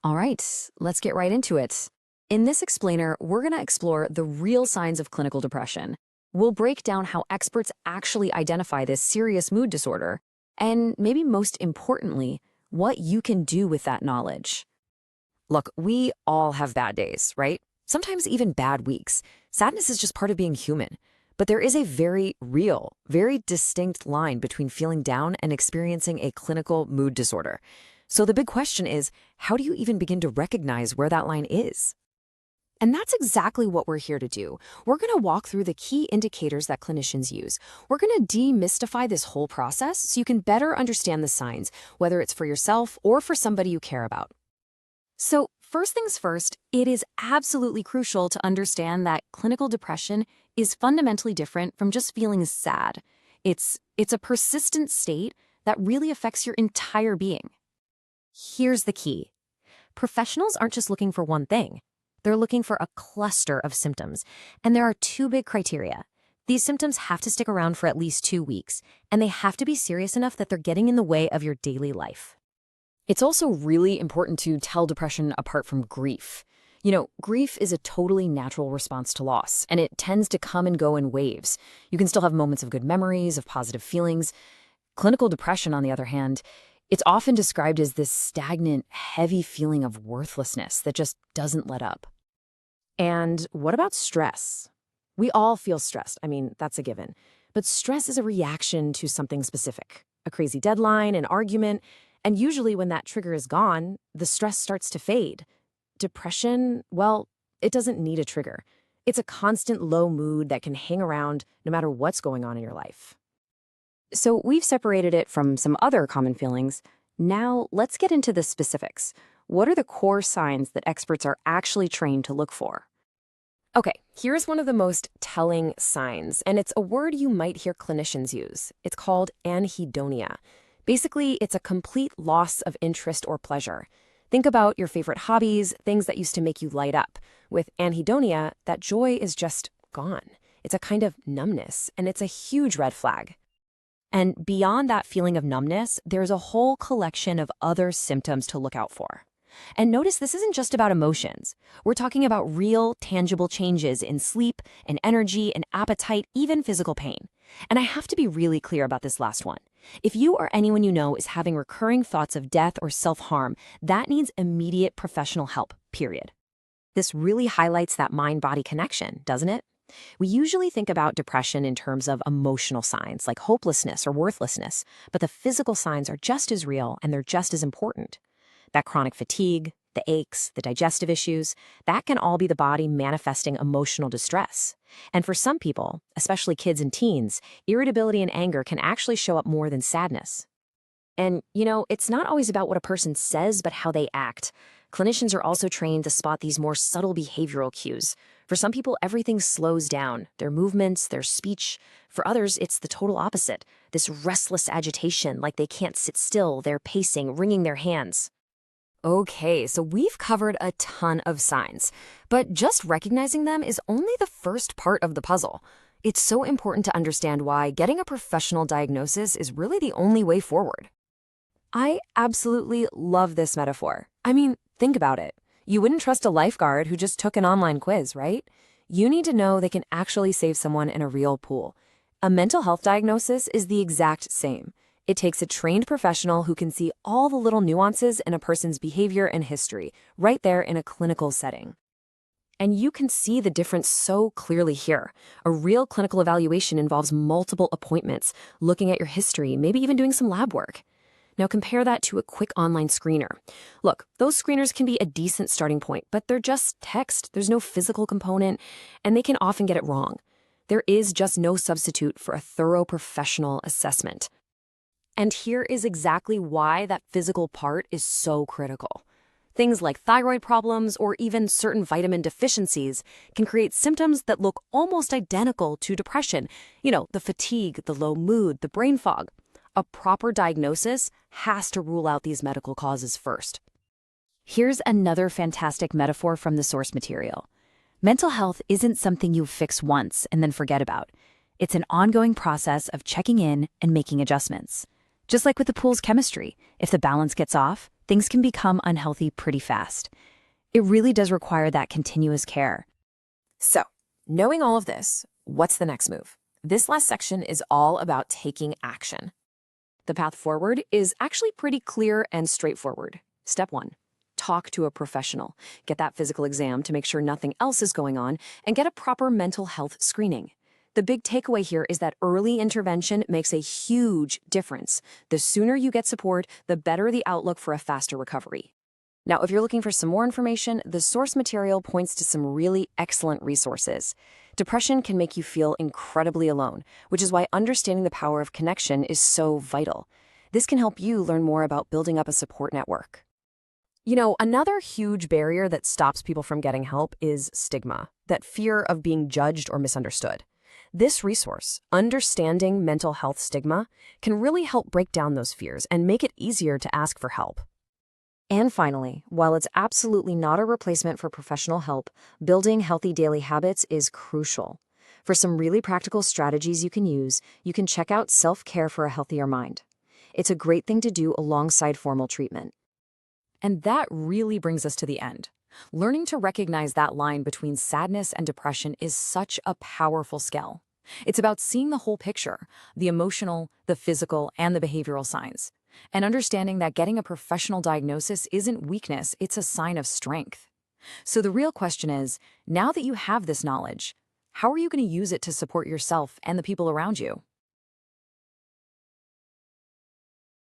All right, let's get right into it. In this explainer, we're going to explore the real signs of clinical depression. We'll break down how experts actually identify this serious mood disorder, and maybe most importantly, what you can do with that knowledge. Look, we all have bad days, right? Sometimes even bad weeks. Sadness is just part of being human. But there is a very real, very distinct line between feeling down and experiencing a clinical mood disorder. So the big question is, how do you even begin to recognize where that line is? And that's exactly what we're here to do. We're going to walk through the key indicators that clinicians use. We're going to demystify this whole process so you can better understand the signs, whether it's for yourself or for somebody you care about. So first things first, it is absolutely crucial to understand that clinical depression is fundamentally different from just feeling sad. It's a persistent state that really affects your entire being. Here's the key. Professionals aren't just looking for one thing. They're looking for a cluster of symptoms, and there are two big criteria. These symptoms have to stick around for at least 2 weeks, and they have to be serious enough that they're getting in the way of your daily life. It's also really important to tell depression apart from grief. Grief is a totally natural response to loss, and it tends to come and go in waves. You can still have moments of good memories, of positive feelings. Clinical depression, on the other hand, it's often described as this stagnant, heavy feeling of worthlessness that just doesn't let up. And what about stress? We all feel stressed. That's a given. But stress is a reaction to something specific, a crazy deadline, an argument, and usually when that trigger is gone, the stress starts to fade. Depression, well, it doesn't need a trigger. It's a constant low mood that can hang around no matter what's going on in your life. So we've separated it from some other common feelings. Now let's get into the specifics. What are the core signs that experts are actually trained to look for? Okay, here's one of the most telling signs, and it's a word you might hear clinicians use. It's called anhedonia. Basically, it's a complete loss of interest or pleasure. Think about your favorite hobbies, things that used to make you light up. With anhedonia, that joy is just gone. It's a kind of numbness, and it's a huge red flag. And beyond that feeling of numbness, there's a whole collection of other symptoms to look out for. And notice this isn't just about emotions. We're talking about real, tangible changes in sleep, in energy, in appetite, even physical pain. And I have to be really clear about this last one. If you or anyone you know is having recurring thoughts of death or self-harm, that needs immediate professional help, period. This really highlights that mind-body connection, doesn't it? We usually think about depression in terms of emotional signs like hopelessness or worthlessness, but the physical signs are just as real and they're just as important. That chronic fatigue, the aches, the digestive issues, that can all be the body manifesting emotional distress. And for some people, especially kids and teens, irritability and anger can actually show up more than sadness. And, it's not always about what a person says, but how they act. Clinicians are also trained to spot these more subtle behavioral cues. For some people, everything slows down, their movements, their speech. For others, it's the total opposite, this restless agitation, like they can't sit still, they're pacing, wringing their hands. Okay, so we've covered a ton of signs, but just recognizing them is only the first part of the puzzle. It's so important to understand why getting a professional diagnosis is really the only way forward. I absolutely love this metaphor. Think about it. You wouldn't trust a lifeguard who just took an online quiz, right? You need to know they can actually save someone in a real pool. A mental health diagnosis is the exact same. It takes a trained professional who can see all the little nuances in a person's behavior and history, right there in a clinical setting. And you can see the difference so clearly here. A real clinical evaluation involves multiple appointments, looking at your history, maybe even doing some lab work. Now compare that to a quick online screener. Look, those screeners can be a decent starting point, but they're just text. There's no physical component, and they can often get it wrong. There is just no substitute for a thorough professional assessment. And here is exactly why that physical part is so critical. Things like thyroid problems or even certain vitamin deficiencies can create symptoms that look almost identical to depression. The fatigue, the low mood, the brain fog. A proper diagnosis has to rule out these medical causes first. Here's another fantastic metaphor from the source material. Mental health isn't something you fix once and then forget about. It's an ongoing process of checking in and making adjustments. Just like with the pool's chemistry, if the balance gets off, things can become unhealthy pretty fast. It really does require that continuous care. So, knowing all of this, what's the next move? This last section is all about taking action. The path forward is actually pretty clear and straightforward. Step 1. Talk to a professional. Get that physical exam to make sure nothing else is going on, and get a proper mental health screening. The big takeaway here is that early intervention makes a huge difference. The sooner you get support, the better the outlook for a faster recovery. Now, if you're looking for some more information, the source material points to some really excellent resources. Depression can make you feel incredibly alone, which is why understanding the power of connection is so vital. This can help you learn more about building up a support network. You know, another huge barrier that stops people from getting help is stigma, that fear of being judged or misunderstood. This resource, Understanding Mental Health Stigma, can really help break down those fears and make it easier to ask for help. And finally, while it's absolutely not a replacement for professional help, building healthy daily habits is crucial. For some really practical strategies you can use, you can check out Self-Care for a Healthier Mind. It's a great thing to do alongside formal treatment. And that really brings us to the end. Learning to recognize that line between sadness and depression is such a powerful skill. It's about seeing the whole picture, the emotional, the physical, and the behavioral signs, and understanding that getting a professional diagnosis isn't weakness, it's a sign of strength. So the real question is, now that you have this knowledge, how are you going to use it to support yourself and the people around you?